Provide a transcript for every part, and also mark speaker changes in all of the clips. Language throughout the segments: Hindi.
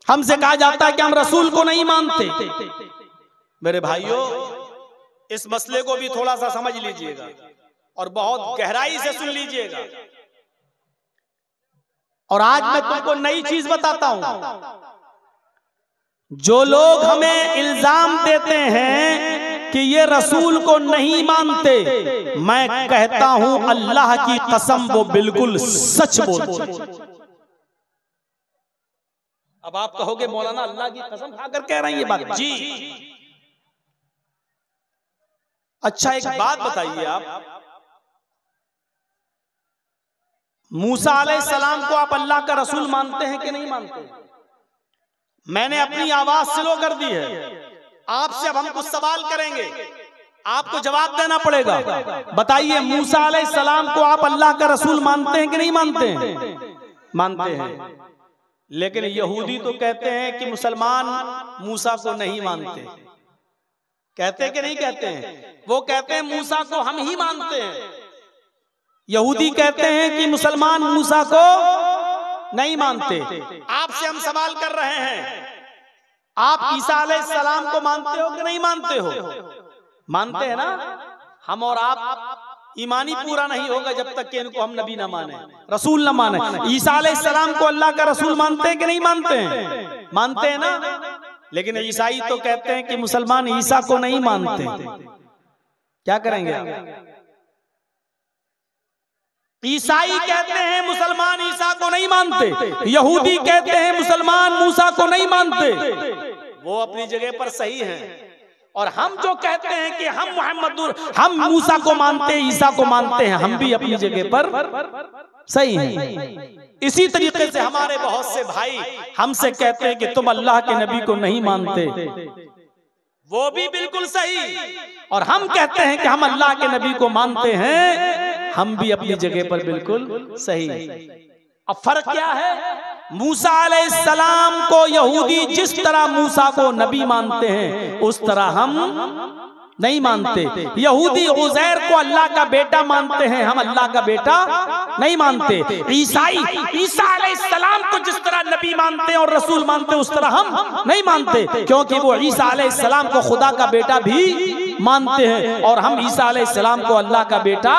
Speaker 1: हमसे कहा जाता है कि हम रसूल को नहीं मानते। मेरे भाइयों, इस मसले को भी थोड़ा सा समझ लीजिएगा और बहुत गहराई से सुन लीजिएगा। और आज मैं तुमको नई चीज बताता हूं। जो लोग हमें इल्जाम देते हैं कि ये रसूल को नहीं मानते, मैं कहता हूं अल्लाह की कसम वो बिल्कुल सच बोलते हैं। अब आप कहोगे मौलाना अल्लाह की कसम खाकर कह रहे हैं ये बात? जी। अच्छा एक बात बताइए, आप मूसा अलैहिस्सलाम को आप अल्लाह का रसूल मानते हैं कि नहीं मानते? मैंने अपनी आवाज स्लो कर दी है। आपसे अब हम कुछ सवाल करेंगे, आपको जवाब देना पड़ेगा। बताइए, मूसा अलैहिस्सलाम को आप अल्लाह का रसूल मानते हैं कि नहीं मानते हैं? मानते हैं। लेकिन यहूदी तो कहते हैं कि मुसलमान मूसा को नहीं मानते। कहते कि नहीं कहते हैं? वो कहते हैं मूसा को हम ही मानते हैं। यहूदी कहते हैं कि मुसलमान मूसा को नहीं मानते। आपसे हम सवाल कर रहे हैं, आप ईसा अलैहिस्सलाम को मानते हो कि नहीं मानते हो? मानते हैं ना? हम और आप ईमानी पूरा नहीं होगा जब तक कि इनको हम नबी ना माने, रसूल ना माने। ईसा अलैहिस्सलाम को अल्लाह का रसूल मानते हैं कि नहीं मानते हैं? मानते हैं ना? लेकिन ईसाई तो कहते हैं कि मुसलमान ईसा को नहीं मानते। क्या करेंगे आप? ईसाई कहते हैं मुसलमान ईसा को नहीं मानते, यहूदी कहते हैं मुसलमान मूसा को नहीं मानते। वो अपनी जगह पर सही हैं। और हम जो कहते हैं कि हम मूसा को मानते, ईसा को मानते हैं, हम भी अपनी जगह पर सही हैं। इसी तरीके से हमारे बहुत से भाई हमसे कहते हैं कि तुम अल्लाह के नबी को नहीं मानते, वो भी बिल्कुल सही। और हम कहते हैं कि हम अल्लाह के नबी को मानते हैं, हम भी अपनी जगह पर बिल्कुल सही। अब फर्क क्या है? मूसा अलैहिस्सलाम को यहूदी जिस तरह मूसा को नबी मानते हैं उस तरह हम नहीं मानते। यहूदी उज़ैर को अल्लाह का बेटा मानते हैं, हम अल्लाह का बेटा नहीं मानते। ईसाई ईसा अलैहिस्सलाम को जिस तरह नबी मानते हैं और रसूल मानते हैं उस तरह हम नहीं मानते, क्योंकि वो ईसा अलैहिस्सलाम को खुदा का बेटा भी मानते हैं और हम ईसा अलैहिस्सलाम को अल्लाह का बेटा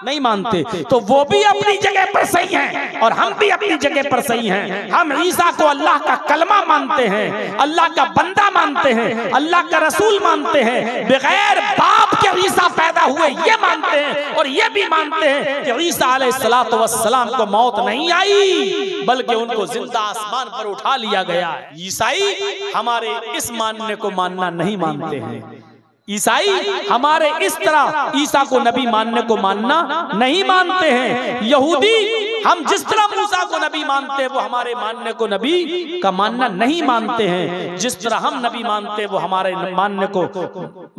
Speaker 1: नहीं मानते। तो वो भी अपनी जगह पर सही हैं और हम भी अपनी जगह पर सही हैं। हम ईसा को अल्लाह का कलमा मानते हैं, अल्लाह का बंदा मानते हैं, अल्लाह का रसूल मानते हैं। बगैर बाप के ईसा पैदा हुए ये मानते हैं। और ये भी मानते हैं कि ईसा अलैहिस्सलातु वस्सलाम को मौत नहीं आई, बल्कि उनको जिंदा आसमान पर उठा लिया गया। ईसाई हमारे इस मानने को मानना नहीं मानते हैं। ईसाई हमारे इस तरह ईसा को नबी मानने को मानना नहीं मानते हैं। यहूदी हम जिस तरह मूसा को नबी मानते हैं वो हमारे मानने को नबी का मानना नहीं मानते हैं। जिस तरह हम नबी मानते हैं वो हमारे मानने को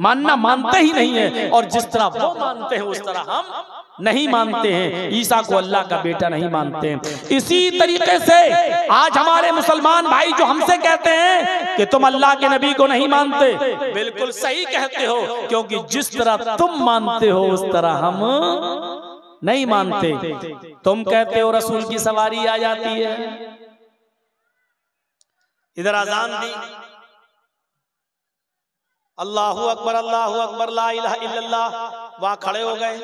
Speaker 1: मानते ही नहीं है, और जिस तरह वो मानते हैं उस तरह हम नहीं मानते हैं। ईसा को अल्लाह का बेटा नहीं मानते हैं। इसी तरीके से आज हमारे मुसलमान भाई जो हमसे कहते हैं कि तुम अल्लाह के नबी को नहीं मानते, बिल्कुल सही कहते हो, क्योंकि जिस तरह तुम मानते हो उस तरह हम नहीं मानते। तुम कहते हो रसूल की सवारी आ जाती है, इधर अजान दी, अल्लाहु अकबर ला इलाहा इल्लल्लाह, वहां खड़े हो गए,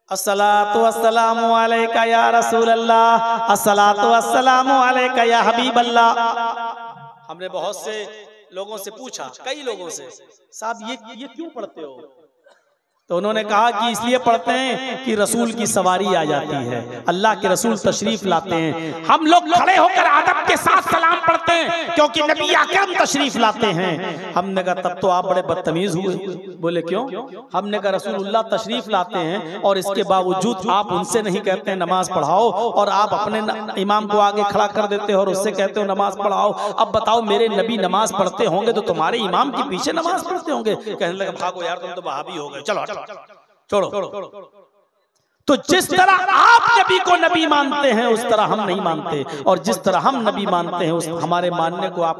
Speaker 1: अस्सलातु वस्सलामु अलैका या रसूल अल्लाह, अस्सलातु वस्सलामु अलैका या हबीब अल्लाह। हमने बहुत से लोगों से पूछा, कई लोगों से, साहब ये क्यों पढ़ते हो? तो उन्होंने कहा कि इसलिए पढ़ते हैं कि रसूल की सवारी आ जाती है, अल्लाह के रसूल तशरीफ लाते हैं। हम लोग खड़े होकर अदब के साथ सलाम पढ़ते हैं क्योंकि नबी अकरम तशरीफ लाते हैं। हमने कहा तब तो आप बड़े बदतमीज हुए। बोले क्यों? हमने कहा रसूलुल्लाह तशरीफ लाते हैं और इसके बावजूद आप उनसे नहीं कहते नमाज पढ़ाओ, और आप अपने इमाम को आगे खड़ा कर देते हो और उससे कहते हो नमाज पढ़ाओ। अब बताओ, मेरे नबी नमाज पढ़ते होंगे तो तुम्हारे इमाम के पीछे नमाज पढ़ते होंगे? कहने लगा भागो यार, तुम तो वहाबी हो गए, चलो छोड़ो। तो जिस तरह आप नबी को नबी मानते हैं उस तरह हम नहीं मानते, और जिस तरह हम नबी मानते हैं उस हमारे मानने को आप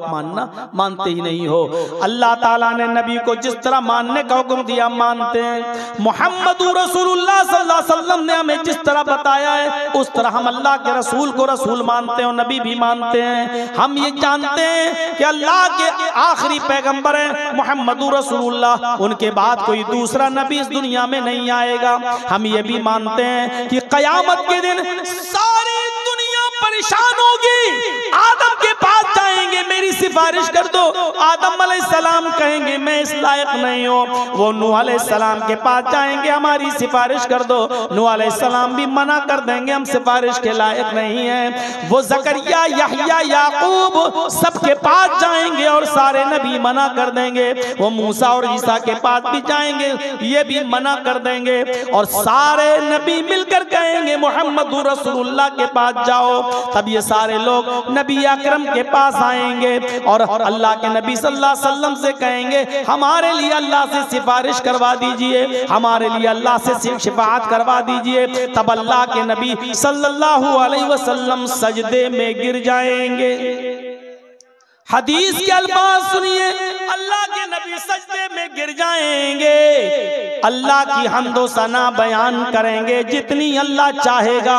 Speaker 1: मानते ही नहीं हो। अल्लाह ताला ने नबी को जिस तरह मानने का हुक्म दिया मानते हैं। मुहम्मदुर रसूलुल्लाह सल्लल्लाहु अलैहि वसल्लम ने हमें जिस तरह बताया है उस तरह हम अल्लाह के रसूल को रसूल मानते हैं और नबी भी मानते हैं। हम ये जानते हैं कि अल्लाह के आखिरी पैगंबर हैं मुहम्मदुर रसूलुल्लाह, उनके बाद कोई दूसरा नबी इस दुनिया में नहीं आएगा। हम ये भी मानते हैं कि कयामत के दिन सारी दुनिया परेशान होगी, आदम के पास जाएंगे मेरी सिफारिश कर दो, आदम अलैहिस्सलाम कहेंगे मैं इस लायक नहीं हूँ, वो नूह अलैहिस्सलाम के पास जाएंगे हमारी सिफारिश कर दो, नूह अलैहिस्सलाम भी मना कर देंगे हम सिफारिश के लायक नहीं हैं। वो जकरिया यहया याकूब सबके पास जाएंगे और सारे नबी मना कर देंगे। वो मूसा और ईसा के पास भी जाएंगे, ये भी मना कर देंगे, और सारे नबी मिलकर कहेंगे मुहम्मदुर रसूलुल्लाह के पास जाओ। तब ये सारे लोग नबी अकरम के पास आएंगे और अल्लाह के नबी सल्लल्लाहु अलैहि वसल्लम से कहेंगे हमारे लिए अल्लाह से सिफारिश करवा दीजिए, हमारे लिए अल्लाह से शिफाअत करवा दीजिए। तब अल्लाह के नबी सल्लल्लाहु अलैहि वसल्लम सजदे में गिर जाएंगे। हदीस के अल्फाज सुनिए, अल्लाह के नबी सजदे में गिर जाएंगे, अल्लाह की हम्दो सना बयान करेंगे जितनी अल्लाह चाहेगा,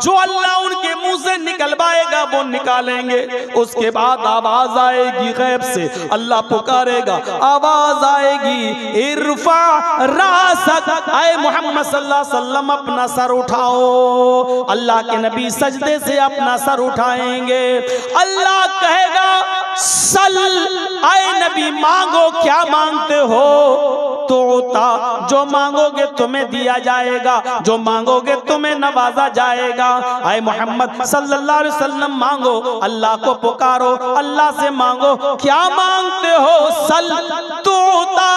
Speaker 1: जो अल्लाह उनके मुंह से निकलवाएगा वो निकालेंगे। उसके बाद आवाज आएगी गैब से, अल्लाह पुकारेगा, आवाज आएगी इरफा रासक, आए मोहम्मद सल्लल्लाहु अलैहि वसल्लम अपना सर उठाओ। अल्लाह के नबी सजदे से अपना सर उठाएंगे, अल्लाह कहेगा सल, आए नबी मांगो क्या मांगते हो, तो जो मांगोगे तुम्हें दिया जाएगा, जो मांगोगे तुम्हें नवाजा जाएगा। आए मोहम्मद सल्लल्लाहु अलैहि वसल्लम मांगो, अल्लाह को पुकारो, अल्लाह से मांगो क्या मांगते हो, सल तो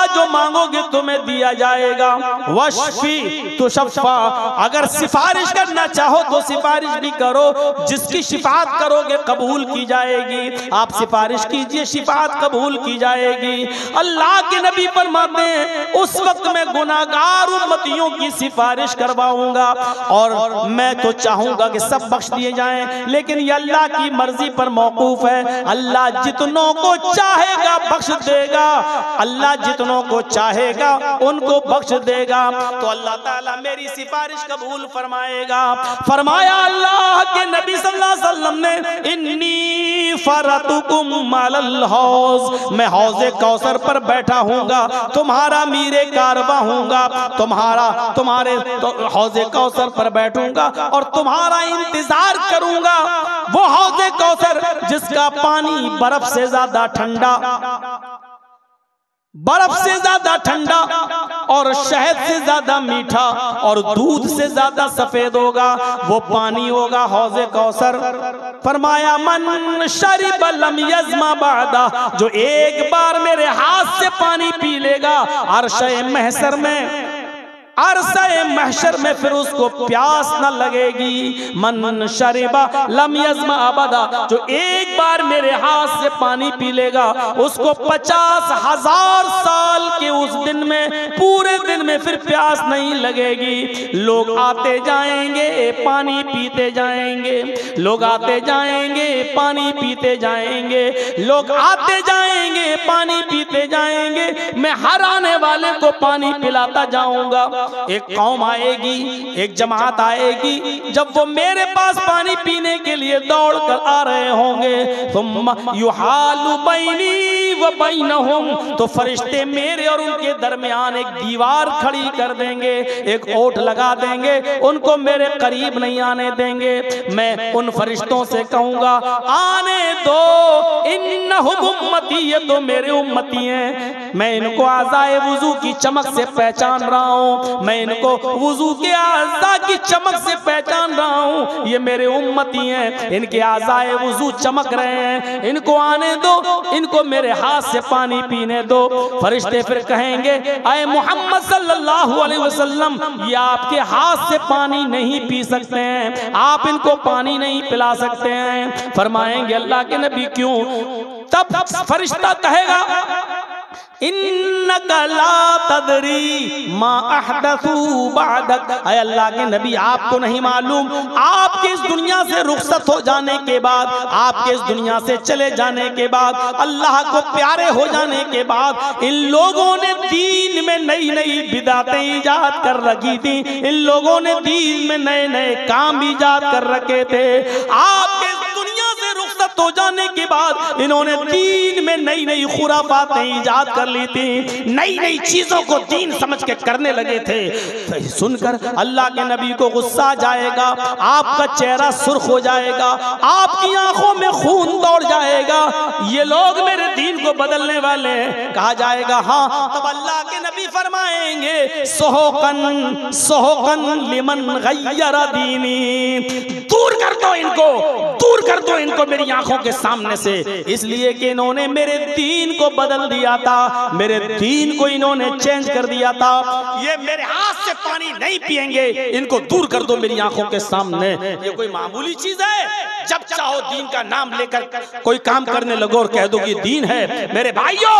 Speaker 1: जो मांगोगे तुम्हें दिया जाएगा। वशफी तो शफा, अगर सिफारिश करना चाहो तो सिफारिश भी करो, जिसकी शिफात करोगे कबूल की जाएगी। आप सिफारिश कीजिए, शिफात कबूल की जाएगी। अल्लाह के नबी फरमाते हैं उस वक्त मैं गुनाहगार उम्मतियों की सिफारिश करवाऊंगा, और मैं तो चाहूंगा कि सब बख्श दिए जाएं, लेकिन ये अल्लाह की मर्जी पर मौकूफ है। अल्लाह जितनों को चाहेगा बख्श देगा, अल्लाह जितनों को चाहेगा उनको बख्श देगा। तो अल्लाह ताला मेरी सिफारिश कबूल फरमाएगा। फरमाया अल्लाह के नबी सल्लल्लाहु अलैहि वसल्लम ने, इन्नी फरतुकुम अलल हौज, मैं हौज़े कौसर पर बैठा हूँगा, तुम्हारा मीरे कारवा हूँगा, तुम्हारे तो हौज़े कौसर पर बैठूंगा और तुम्हारा इंतजार करूंगा। वो हौज़े कौसर जिसका पानी बर्फ से ज्यादा ठंडा, बर्फ से ज्यादा ठंडा और शहद से ज्यादा मीठा और दूध से ज्यादा सफेद होगा, वो पानी होगा हौज़े कौसर। फरमाया मन शरिब लम यज़मा बादा, जो एक बार मेरे हाथ से पानी पी लेगा अर्शे महशर में, अरसे महशर में फिर उसको प्यास न लगेगी। मन शरिबा लम यज़मा अबदा, जो एक बार मेरे हाथ से पानी पी लेगा उसको 50,000 साल के उस दिन में, पूरे दिन में फिर प्यास नहीं लगेगी। लोग आते जाएंगे पानी पीते जाएंगे, लोग आते जाएंगे पानी पीते जाएंगे, लोग आते जाएंगे पानी पीते जाएंगे, मैं हर आने वाले को पानी पिलाता जाऊंगा। एक कौम आएगी, एक जमात आएगी, जब वो मेरे पास पानी पीने के लिए दौड़ कर आ रहे होंगे, तुम युहालु बैनी व बैनहुम, तो फरिश्ते मेरे और उनके दरमियान एक दीवार खड़ी कर देंगे, एक ओट लगा देंगे, उनको मेरे करीब नहीं आने देंगे। मैं उन फरिश्तों से कहूंगा आने दो, इन्नहुम उम्मती, ये तो मेरे उम्मती हैं, मैं इनको आज़ाए वुजू की चमक से पहचान रहा हूँ, मैं इनको वुजू के आज़ा की चमक से पहचान रहा हूँ, ये मेरे उम्मती हैं, इनके आज़ाए वुजू चमक रहे हैं, इनको आने दो, इनको मेरे हाथ से पानी पीने दो। फरिश्ते फिर कहेंगे आए मोहम्मद सल्लल्लाहु अलैहि वसल्लम, ये आपके हाथ से पानी नहीं पी सकते हैं, आप इनको पानी नहीं पिला सकते हैं। फरमाएंगे अल्लाह के नबी क्यों? तब फरिश्ता कहेगा इन्नका ला तदरी मा अहदसू बअदक। ऐ अल्लाह के नबी, आपको नहीं मालूम आपके इस दुनिया से रुखसत हो जाने के बाद, आपके इस दुनिया से चले जाने के बाद, अल्लाह को प्यारे हो जाने के बाद इन लोगों ने दीन में नई नई बिदातें ईजाद कर रखी थी। इन लोगों ने दीन में नए नए काम ईजाद कर रखे थे। आपके दुनिया से रुखसत हो जाने के बाद इन्होंने दीन में नई नई खुराफातें ईजाद कर ली थी, नई नई चीजों को दीन समझ के करने लगे थे। तो सुनकर अल्लाह के नबी को गुस्सा आ जाएगा, आपका चेहरा सुर्ख हो जाएगा, आपकी आंखों में खून दौड़ जाएगा। ये लोग मेरे दीन को बदलने वाले हैं, कहा जाएगा। हाँ, तब अल्लाह के नबी फरमाएंगे सोहकन सोहकन लिमन गय्यर दीनी, दूर कर दो इनको, दूर कर दो इनको मेरी आंखों के सामने से, इसलिए कि इन्होंने मेरे दीन को बदल दिया था, मेरे दीन को इन्होंने चेंज कर दिया था। ये मेरे हाथ से पानी नहीं पिएंगे, इनको दूर कर दो मेरी आंखों के सामने। ये कोई मामूली चीज है? जब चाहो दीन का नाम लेकर कोई काम करने लगो और कह दो कि दीन है। मेरे भाइयों,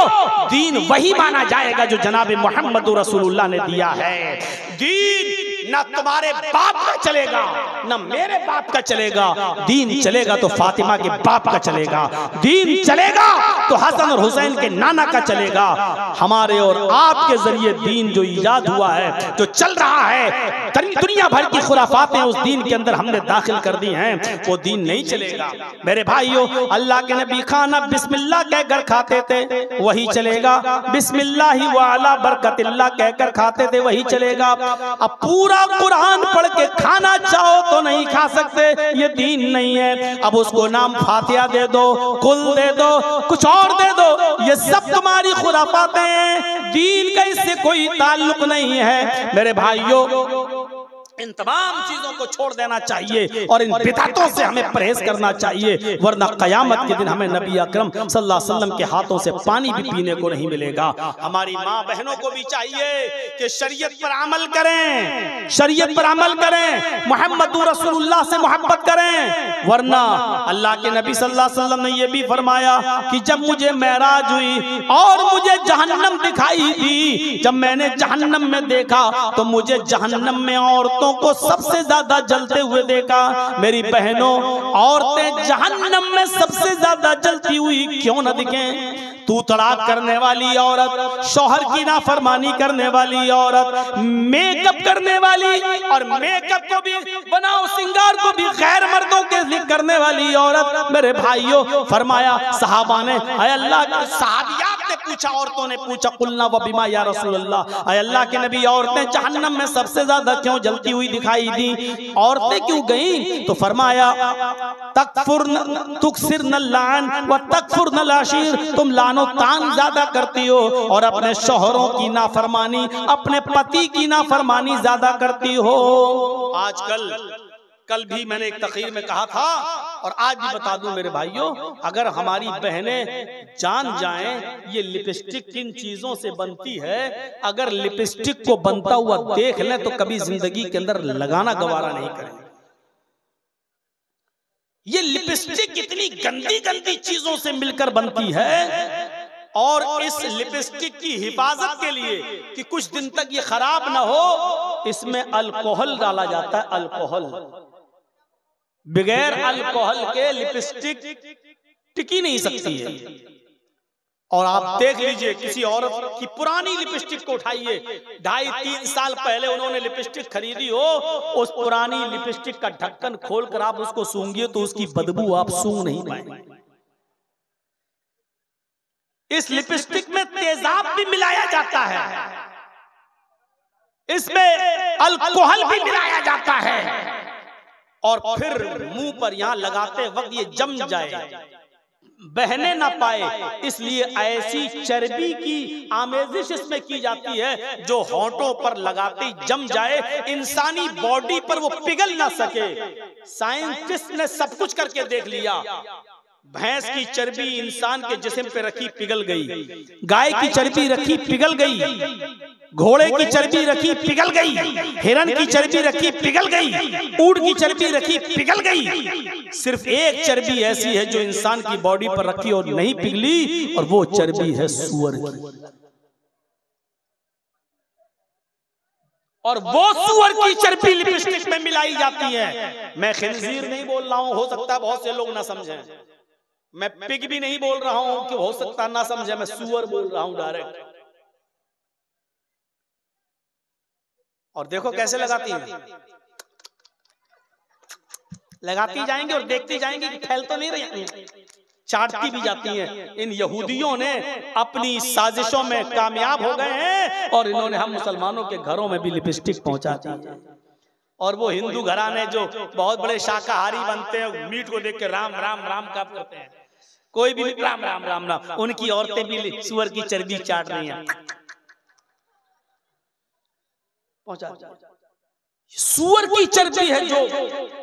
Speaker 1: दीन वही माना जाएगा जो जनाब मोहम्मद रसूलुल्लाह ने दिया है। दीन ना तुम्हारे बाप का चलेगा, ना मेरे बाप का चलेगा। दीन चलेगा तो फातिमा के बाप का चलेगा, दीन चलेगा तो हसन और हुसैन के नाना का चलेगा। हमारे और आपके जरिए दीन जो इजाद हुआ है, जो चल रहा है, दुनिया भर की खुराफातें उस दीन के अंदर हमने दाखिल कर दी हैं, वो दीन नहीं चलेगा। मेरे भाइयों, अल्लाह के नबी खाना बिस्मिल्लाह कहकर खाते थे, वही चलेगा। बिस्मिल्लाह व अला बरकतिल्लाह कहकर खाते थे, वही चलेगा। अब पूरा कुरान पढ़ के खाना चाहो तो नहीं खा सकते, ये दीन नहीं है। अब उसको नाम फातिहा दे दो, कुल दे दो, कुछ और दे दो, ये सब तुम्हारी खुराफातें हैं, दीन का इससे कोई ताल्लुक नहीं है। मेरे भाइयों, इन तमाम चीजों को छोड़ देना चाहिए और इन बिदअतों से हमें परहेज करना चाहिए, वरना कयामत के दिन हमें नबी अकरम सल्लल्लाहु अलैहि वसल्लम के हाथों से पानी भी पीने को नहीं मिलेगा। हमारी माँ बहनों को भी चाहिए कि शरीयत पर अमल करें, शरीयत पर अमल करें, मोहम्मद रसूलुल्लाह से मोहब्बत करें। वरना अल्लाह के नबी सल्लल्लाहु अलैहि वसल्लम ने यह भी फरमाया कि जब मुझे मेराज हुई और मुझे जहन्नम दिखाई दी, जब मैंने जहन्नम में देखा तो मुझे जहन्नम में औरतों को सबसे ज्यादा जलते हुए देखा। मेरी बहनों, औरतें जहन्नम में सबसे ज्यादा जलती हुई क्यों न दिखें? तू तड़ाक करने वाली औरत, शौहर की नाफरमानी करने वाली औरत, मेकअप करने वाली और मेकअप को भी बनाओ सिंगार को भी गैर मर्दों के लिए करने वाली औरत। मेरे भाइयों, फरमाया सहाबा ने, अय अल्लाह के सहाबियात ने पूछा, औरतों ने पूछा, कुलना व बिमा या रसूलल्लाह, अय अल्लाह के नबी, औरतें जहन्नम में सबसे ज्यादा क्यों जलती हुई दिखाई दी? औरतें क्यों गईं? तो फरमाया तकफुरन तुकसिरन लान व तकफुरन लाशीर, तुम लानो तान ज्यादा करती हो और अपने शौहरों की नाफरमानी, अपने पति की नाफरमानी ज्यादा करती हो। आजकल, कल भी मैंने एक तकरीर में कहा था और आज भी बता दूं मेरे भाइयों, अगर हमारी बहनें जान जाएं ये लिपस्टिक किन चीजों से बनती है, अगर लिपस्टिक को बनता हुआ देख लें तो कभी जिंदगी के अंदर लगाना गवारा नहीं करें। ये लिपस्टिक इतनी गंदी गंदी चीजों से मिलकर बनती है और इस लिपस्टिक की हिफाजत के लिए कि कुछ दिन तक ये खराब ना हो, इसमें अल्कोहल डाला जाता है। अल्कोहल, बगैर अल्कोहल के लिपस्टिक टिकी नहीं सकती है। और आप देख लीजिए, किसी औरत की पुरानी लिपस्टिक को उठाइए, 2.5-3 साल पहले उन्होंने लिपस्टिक खरीदी हो, उस पुरानी लिपस्टिक का ढक्कन खोलकर आप उसको सूंघिए तो उसकी बदबू आप सूंघ नहीं पाएंगे। इस लिपस्टिक में तेजाब भी मिलाया जाता है, इसमें अल्कोहल भी मिलाया जाता है और फिर मुंह पर यहां लगाते वक्त ये जम जाए, बहने ना पाए, इसलिए ऐसी चर्बी की आमेजिश इसमें की जाती है जो होंठों पर लगाते ही जम जाए, इंसानी बॉडी पर वो पिघल ना सके। साइंटिस्ट ने सब कुछ करके देख लिया, भैंस की चर्बी इंसान के जिस्म पे रखी पिघल गई, गाय की चर्बी रखी पिघल गई, घोड़े की चर्बी रखी पिघल गई, हिरन की चर्बी रखी पिघल गई, ऊंट की चर्बी रखी पिघल गई। सिर्फ एक चर्बी ऐसी है जो इंसान की बॉडी पर रखी और नहीं पिघली, और वो चर्बी है सूअर की। और वो सूअर की चर्बी लिपस्टिक में मिलाई जाती है। मैं खिंजीर नहीं बोल रहा हूं, हो सकता है बहुत से लोग ना समझें। मैं पिग भी नहीं बोल रहा हूं कि हो सकता ना समझे, मैं सूअर बोल रहा हूं डायरेक्ट। और देखो कैसे लगाती है, लगाती जाएंगे और देखती जाएंगे कि फैल तो नहीं रही, चाटती भी जाती हैं। इन यहूदियों ने अपनी साजिशों में कामयाब हो गए हैं और इन्होंने हम मुसलमानों के घरों में भी लिपस्टिक पहुंचा दी। और वो हिंदू घराने जो बहुत बड़े शाकाहारी बनते हैं, मीट को देख के राम राम राम का करते हैं, कोई भी राम राम राम ना, उनकी औरतें भी सूअर की चर्बी चाट रही हैं। पहुंचा सूअर की चर्बी है जो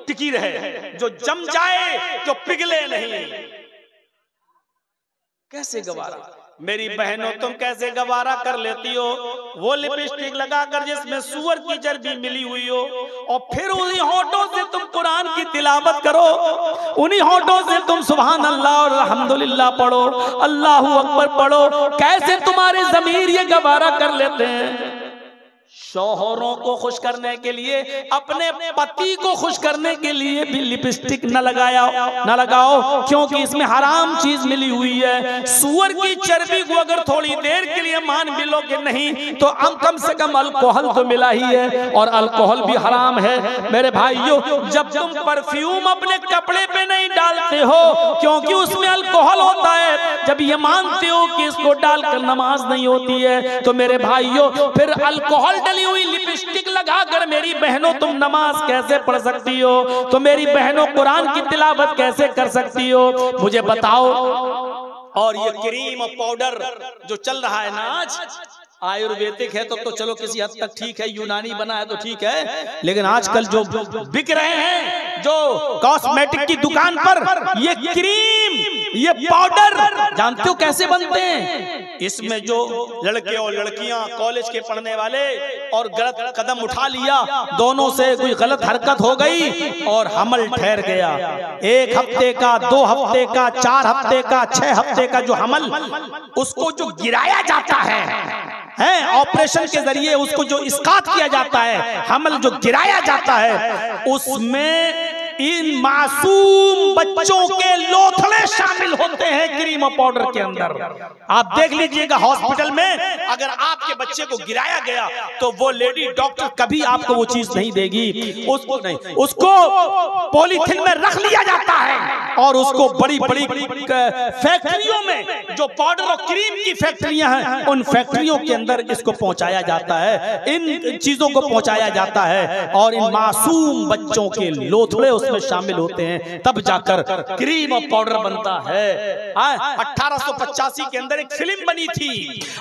Speaker 1: टिकी रहे, जो जम जाए, जो पिघले नहीं। कैसे गवारा, मेरी बहनों तुम कैसे गवारा कर लेती हो वो लिपस्टिक लगाकर जिसमें सूअर की चर्बी मिली हुई हो, और फिर उन्हीं होठों से तुम कुरान की तिलावत करो, उन्हीं होठों से तुम सुभान अल्लाह और अल्हम्दुलिल्लाह पढ़ो, अल्लाहू अकबर पढ़ो। कैसे तुम्हारे ज़मीर ये गवारा कर लेते हैं? शौहरों को खुश करने के लिए, अपने पति को खुश करने के लिए भी लिपस्टिक न लगाओ, क्योंकि इसमें हराम चीज मिली हुई है। सूअर की चर्बी को अगर थोड़ी देर के लिए मान भी लोगे नहीं तो कम से कम अल्कोहल तो मिला ही है, और अल्कोहल भी हराम है। मेरे भाइयों, जब तुम परफ्यूम अपने कपड़े पे नहीं डालते हो क्योंकि उसमें अल्कोहल होता है, जब ये मानते हो कि इसको डालकर नमाज नहीं होती है, तो मेरे भाइयों फिर अल्कोहल डली हुई लिपस्टिक लगाकर मेरी बहनों तुम नमाज कैसे पढ़ सकती हो? तो मेरी बहनों कुरान की तिलावत कैसे कर सकती हो? मुझे बताओ। और ये क्रीम और पाउडर जो चल रहा है ना आज, आयुर्वेदिक है तो चलो किसी हद तक ठीक है, यूनानी बना है तो ठीक है, लेकिन आजकल जो बिक रहे हैं जो कॉस्मेटिक की दुकान पर, ये क्रीम, ये पाउडर, जानते हो कैसे बनते हैं? इसमें जो लड़के और लड़कियां कॉलेज के पढ़ने वाले और गलत कदम उठा लिया, दोनों से कोई गलत हरकत हो गई और हमल ठहर गया। 1 हफ्ते का, 2 हफ्ते का, 4 हफ्ते का, 6 हफ्ते का जो हमल, उसको जो गिराया जाता है ऑपरेशन के जरिए, उसको जो इस्कात किया जाता है, हमल जो गिराया जाता है, उसमें इन मासूम बच्चों के लोथड़े शामिल होते हैं क्रीम और पाउडर के अंदर। आप देख लीजिएगा हॉस्पिटल में अगर आपके बच्चे को गिराया गया तो वो लेडी डॉक्टर कभी आपको वो चीज नहीं देगी, उसको पॉलीथिन में रख लिया जाता है और उसको बड़ी बड़ी फैक्ट्रियों में, जो पाउडर और क्रीम की फैक्ट्रियां हैं, उन फैक्ट्रियों के अंदर इसको पहुंचाया जाता है, इन चीजों को पहुंचाया जाता है, और इन मासूम बच्चों के लोथड़े उसमें शामिल होते हैं, तब जाकर क्रीम और पाउडर बनता है। 1885 के अंदर एक फिल्म बनी थी,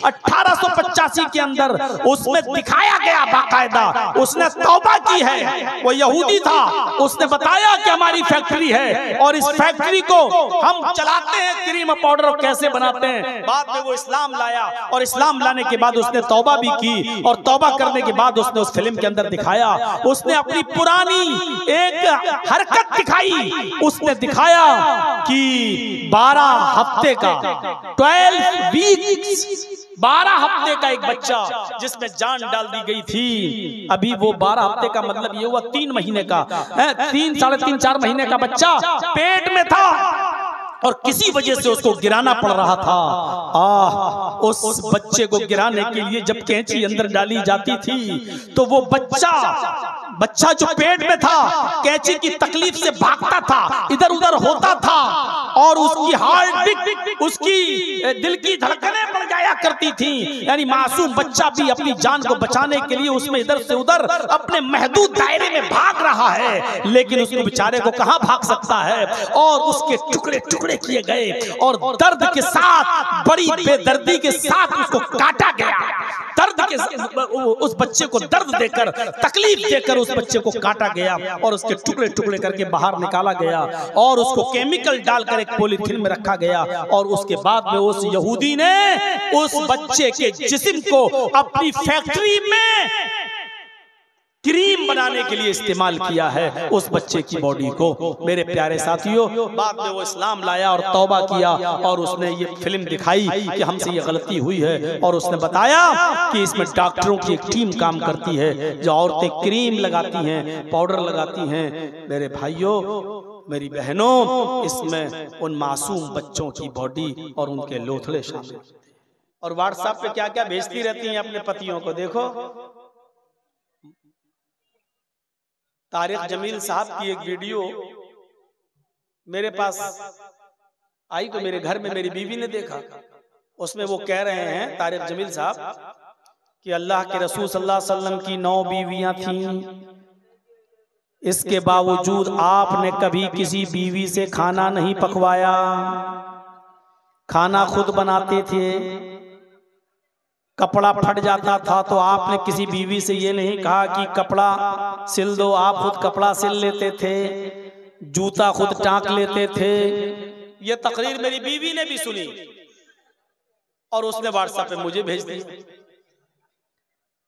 Speaker 1: 1885 के अंदर उसमें दिखाया गया बाकायदा, उसने तौबा की है, वो यहूदी था, उसने बताया कि हमारी फैक्ट्री है और इस फैक्ट्री को हम चलाते हैं, क्रीम और पाउडर कैसे बनाते हैं। बाद में वो इस्लाम लाया और इस्लाम लाने के बाद उसने तौबा भी की, और तौबा करने के बाद उसने उस फिल्म के अंदर दिखाया, उसने अपनी पुरानी एक हरकत दिखाई, उसने दिखाया कि 12 हफ्ते का 12 वीक्स 12 हफ्ते का एक बच्चा जिसमें जान डाल दी गई थी, अभी वो 12 हफ्ते का मतलब ये हुआ 3 महीने का, 3 साढ़े 3 4 महीने का बच्चा पेट में था और किसी वजह से उसको गिराना पड़ रहा था। उस बच्चे को गिराने के लिए जब कैंची अंदर डाली जाती थी तो वो बच्चा जो पेट में था कैंची की तकलीफ से भागता था, इधर उधर होता था, और उसकी हार्ट बीट, उसकी दिल की धड़कनें बढ़ जाया करती थी, यानी मासूम बच्चा भी अपनी जान को बचाने के लिए उसमें इधर से उधर अपने महदूद दायरे में भाग रहा है, लेकिन उसको बेचारे को कहां भाग सकता है। और उसके टुकड़े टुकड़े किए गए और दर्द के साथ, बड़ी बेदर्दी के साथ उसको काटा गया। दर्द के उस बच्चे को दर्द देकर, तकलीफ देकर उस बच्चे को काटा गया और उसके टुकड़े टुकड़े करके बाहर निकाला गया और उसको केमिकल डालकर एक पॉलीथीन में रखा गया। और उसके बाद में उस यहूदी ने उस बच्चे के जिस्म को अपनी फैक्ट्री में क्रीम बनाने के लिए इस्तेमाल किया है, उस बच्चे की बॉडी को। मेरे प्यारे साथियों, बाद में वो इस्लाम लाया और तौबा किया और उसने ये फिल्म दिखाई कि हमसे ये गलती हुई है। और उसने बताया कि इसमें डॉक्टरों की एक टीम काम करती है, जो औरतें क्रीम लगाती हैं, पाउडर लगाती हैं। मेरे भाइयों, मेरी बहनों, इसमें उन मासूम बच्चों की बॉडी और उनके लोथड़े शामिल। और व्हाट्सएप पे क्या क्या भेजती रहती हैं अपने पतियों को। देखो, तारिक जमील साहब की एक वीडियो मेरे पास आई तो मेरे घर में मेरी बीवी ने देखा। उसमें वो कह रहे हैं, तारिक जमील साहब, कि अल्लाह के रसूल सल्लल्लाहु अलैहि वसल्लम की 9 बीवियां थीं, इसके बावजूद आपने कभी किसी बीवी से खाना नहीं पकवाया, खाना खुद बनाते थे। कपड़ा फट जाता था तो आपने किसी बीवी से ये नहीं कहा कि कपड़ा सिल दो, आप खुद कपड़ा सिल लेते थे, जूता खुद टांक लेते थे। ये तकरीर मेरी बीवी ने भी सुनी और उसने व्हाट्सएप पे मुझे भेज दी।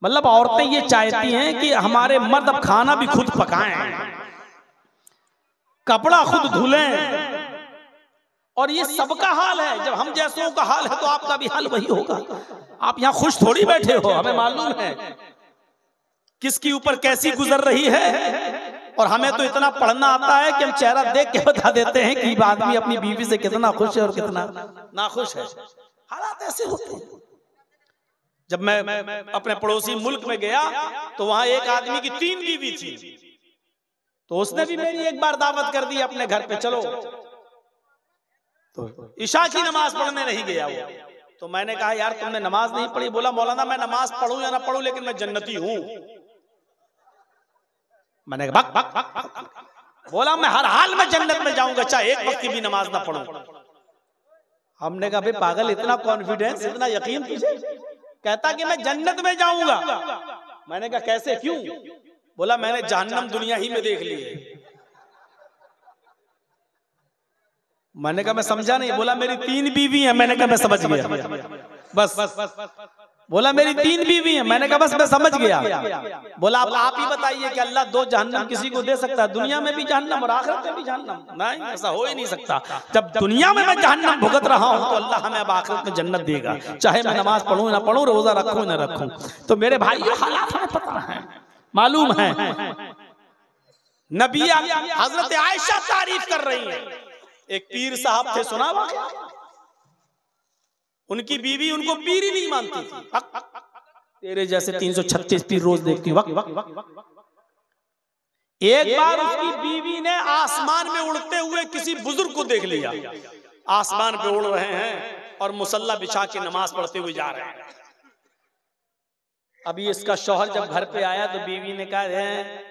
Speaker 1: मतलब औरतें ये चाहती हैं कि हमारे मर्द अब खाना भी खुद पकाएं, कपड़ा खुद धुलें। और ये सबका हाल है। जब हम जैसों का हाल है तो आपका भी हाल वही होगा। आप यहाँ खुश थोड़ी बैठे हो, हमें मालूम है किसकी ऊपर कैसी गुजर रही है। और हमें तो इतना पढ़ना आता है कि हम चेहरा देख के बता देते हैं कि आदमी अपनी बीवी से कितना खुश है और कितना नाखुश है। हालात ऐसे होते हैं। जब मैं अपने पड़ोसी मुल्क में गया तो वहां एक आदमी की 3 बीवी थी, तो उसने भी मेरी एक बार दावत कर दी अपने घर पे, चलो। तो ईशा की नमाज पढ़ने नहीं गया वो। तो मैंने कहा, यार तुमने नमाज नहीं पढ़ी? बोला, मौलाना मैं नमाज पढ़ूं या ना पढ़ूं, लेकिन मैं जन्नती हूं। मैंने कहा, बक बक बक। बोला, मैं हर हाल में जन्नत में जाऊंगा, चाहे एक वक्त की भी नमाज ना पढ़ूं। हमने कहा, भाई पागल, इतना कॉन्फिडेंस, इतना यकीन तुझे? कहता कि मैं जन्नत में जाऊंगा। मैंने कहा, कैसे, क्यों? बोला, मैंने जहन्नम दुनिया ही में देख ली है। मैंने कहा, मैं समझा नहीं। बोला, मेरी 3 बीवी हैं। मैंने कहा, मैं समझ गया, बस। बोला, मेरी 3 बीवी हैं। मैंने कहा, बस मैं समझ गया। बोला, अब आप ही बताइए कि अल्लाह 2 जहन्नम किसी को दे सकता है? दुनिया में भी जहन्नम और आखिरत में भी जहन्नम? नहीं, ऐसा हो ही नहीं सकता। जब दुनिया में मैं जहन्नम भुगत रहा हूं तो अल्लाह हमें अब आखिरत में जन्नत देगा, चाहे मैं नमाज पढ़ूं ना पढ़ूं, रोजा रखूं ना रखूं। तो मेरे भाई, हालात हमें पता है, मालूम है। नबी हजरत आयशा तारीफ कर रही है। एक पीर साहब थे, सुना वाक़या? उनकी बीवी उनको पीर ही नहीं मानती थी। तेरे जैसे 336 पीर रोज देखती हूँ। एक बार उसकी बीवी ने आसमान में उड़ते हुए किसी बुजुर्ग को देख लिया। आसमान पे उड़ रहे हैं और मुसल्ला बिछा के नमाज पढ़ते हुए जा रहे हैं। अभी इसका शौहर जब घर पे आया तो बीवी ने कहा,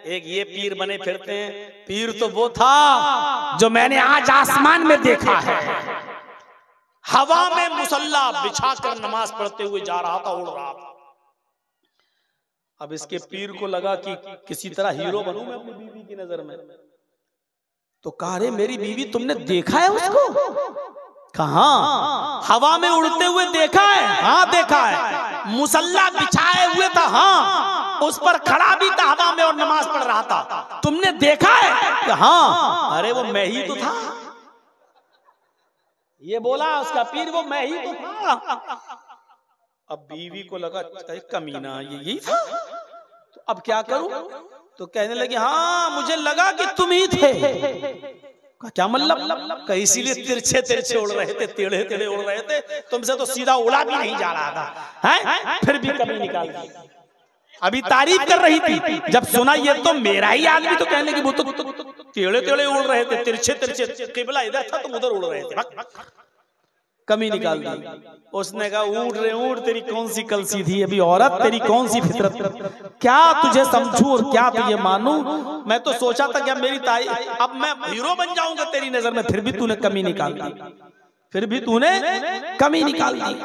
Speaker 1: एक ये पीर बने फिरते हैं। पीर तो वो था जो मैंने आज आसमान में देखा है, हवा में मुसल्ला बिछाकर नमाज पढ़ते हुए जा रहा था, उड़ रहा था। अब इसके पीर को लगा कि किसी तरह हीरो बनूं मैं अपनी बीवी की नजर में। तो कहा, अरे मेरी बीवी तुमने देखा है उसको? कहाँ? हवा में उड़ते हुए देखा है? हाँ देखा है। मुसल्ला बिछाए हुए था, हाँ, उस पर खड़ा भी था हवा में और नमाज पढ़ रहा था। तुमने देखा है? हाँ। अरे वो मैं ही तो था। ये बोला उसका पीर, वो मैं ही तो था। अब बीवी को लगा, कमीना ये यही था, तो अब क्या करूं? तो कहने लगी, हाँ मुझे लगा कि तुम ही थे। क्या मतलब? इसीलिए तिरछे तिरछे उड़ रहे थे, टेढ़े टेढ़े उड़ रहे थे, तुमसे तो सीधा उड़ा भी नहीं जा रहा था, हैं? फिर भी कमी निकाल दी। अभी तारीफ कर रही थी, जब सुना ये तो मेरा ही आदमी, तो कहने लगी वो तो टेढ़े टेढ़े उड़ रहे थे, तिरछे तिरछे, किबला इधर था तुम उधर उड़ रहे थे। कमी निकाल दी। उसने कहा ऊँट रे ऊँट, तेरी कौन सी कलसी थी अभी औरत, तेरी कौन सी फितरत, क्या तुझे समझूं और क्या तुझे मानूं। मैं तो सोचा था क्या मेरी ताई, अब मैं हीरो बन जाऊंगा तेरी नजर में, फिर भी तूने कमी निकाल दी, फिर भी तूने कमी निकाल दी।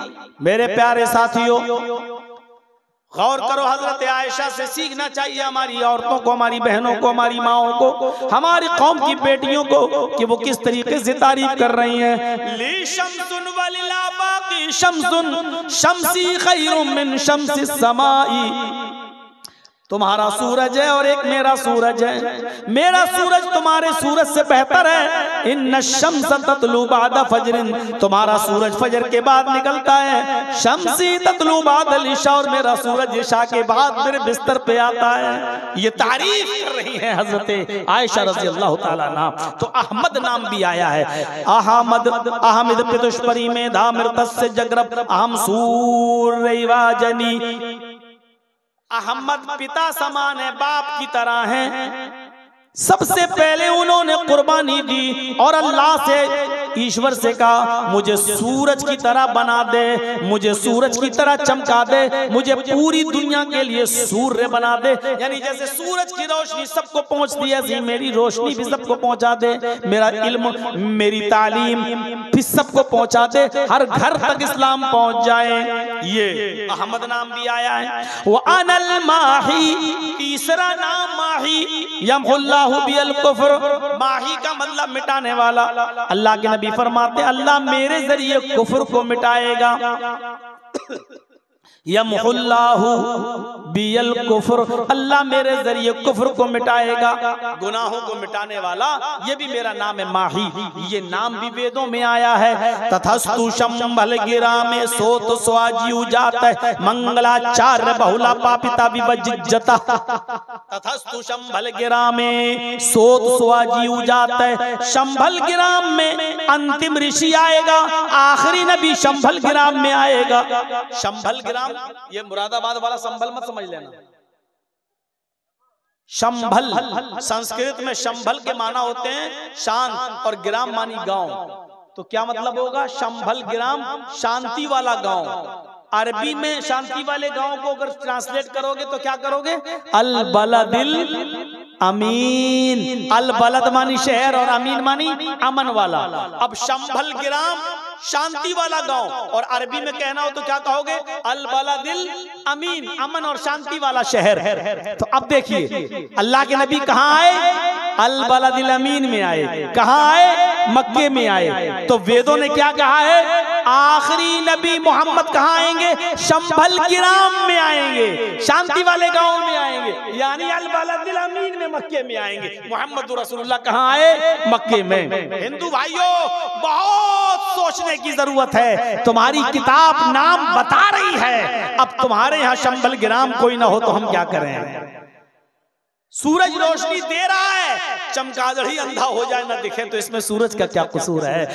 Speaker 1: मेरे प्यारे साथियों, गौर करो, हजरत आयशा से सीखना चाहिए हमारी औरतों को, हमारी बहनों को, हमारी माओं को, हमारी कौम की बेटियों को, कि वो किस तरीके से तारीफ कर रही हैं। ली शम्सुन वलिला बाकी शम्सुन शम्सी खैरुम मिन शम्सी समाई। तुम्हारा सूरज है और एक मेरा सूरज है, मेरा सूरज तुम्हारे सूरज से बेहतर है। इन्न शम्स ततलू बादा फजरिन, तुम्हारा सूरज फजर के बाद निकलता है। शम्सी ततलू बादल इशा, और मेरा सूरज इशा के बाद मेरे बिस्तर पे आता है। ये तारीफ कर रही है हजरत आयशा रज़ी अल्लाह ताला अन्हा। तो अहमद नाम भी आया है, अहमद अहमद पितुष्परी में धामृत से जगरब अहम सूरैवाजनी। अहमद पिता समान है, बाप की तरह है। सबसे पहले उन्होंने कुर्बानी दी और अल्लाह से, ईश्वर से कहा मुझे सूरज की तरह बना दे, मुझे सूरज की तरह चमका दे, मुझे पूरी दुनिया के लिए सूर्य बना दे। यानी जैसे सूरज की रोशनी सबको पहुंचती है, ऐसी मेरी रोशनी भी सबको पहुंचा दे, मेरा इल्म मेरी तालीम भी सबको पहुंचा दे, हर घर तक इस्लाम पहुंच जाए। ये अहमद नाम भी आया है। वो अनल माही, तीसरा नाम माही, यमहुल्लाहु बिल कुफ्र, माही का मतलब मिटाने वाला। अल्लाह के नबी फरमाते अल्लाह मेरे जरिए कुफ्र को मिटाएगा। यमहुल्लाहु बिल कुफ्र, अल्लाह मेरे जरिए कुफ्र को मिटाएगा, गुनाहों को मिटाने वाला, ये भी मेरा नाम है माही। ये नाम भी वेदों में आया है। तथस्तु शंभल गिरा में सोत स्वाजी जात मंगलाचार्य बहुला पापिता विभज्जता। तथस्तु शंभल गिरा में सोत स्वाजी जात, शंभल गिराम में अंतिम ऋषि आएगा, आखिरी नबी शंभल गिराम में आएगा। शंभल गिराम ये मुरादाबाद वाला संभल मत समझ लेना। शंभल संस्कृत में शंभल के माना होते हैं शांत, और गिराम मानी गांव। तो क्या मतलब होगा? शंभल गिराम शांति वाला गांव। अरबी में शांति वाले गांव को अगर ट्रांसलेट करोगे तो क्या करोगे? अल बलदिल अमीन। अल बलद मानी शहर और अमीन मानी अमन वाला। अब शंभल गिराम शांति वाला गांव, और अरबी में कहना हो तो क्या कहोगे? अल बलदिल अमीन, अमन और शांति वाला शहर। तो अब देखिए अल्लाह के नबी कहाँ आए? अल बलदिल अमीन में आए। कहाँ आए? मक्के में आए। तो वेदों ने क्या कहा है? आखिरी नबी मोहम्मद कहाँ आएंगे? शंभल गिराम में आएंगे, शांति वाले गांव में आएंगे, यानी अल बलदिल अमीन में मक्के में आएंगे। मोहम्मद रसूलुल्लाह कहाँ आए? मक्के में। हिंदू भाइयों, बहुत सोचने की जरूरत है। तुम्हारी किताब नाम बता रही है, अब तुम्हारे यहाँ शंभल गिराम कोई ना हो तो हम क्या करें? सूरज रोशनी दे रहा है, चमगादड़ ही अंधा हो जाए ना दिखे तो इसमें सूरज का क्या कसूर है?